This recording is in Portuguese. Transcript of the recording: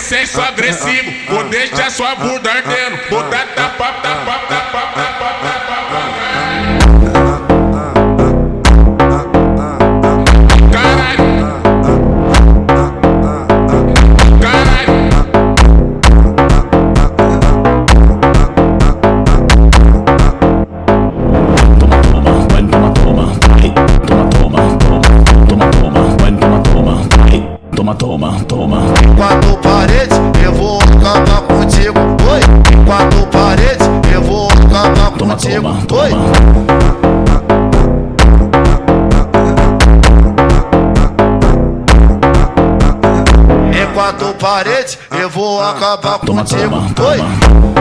senso agressivo, vou deixar sua bunda ardendo, vou dar tapa, tapa, tapa, tapa, tapa. Caralho, caralho. Toma. Quatro paredes, eu vou acabar contigo. Oi, quatro paredes, eu vou acabar contigo. Oi. Em quatro paredes, eu vou acabar contigo. Oi.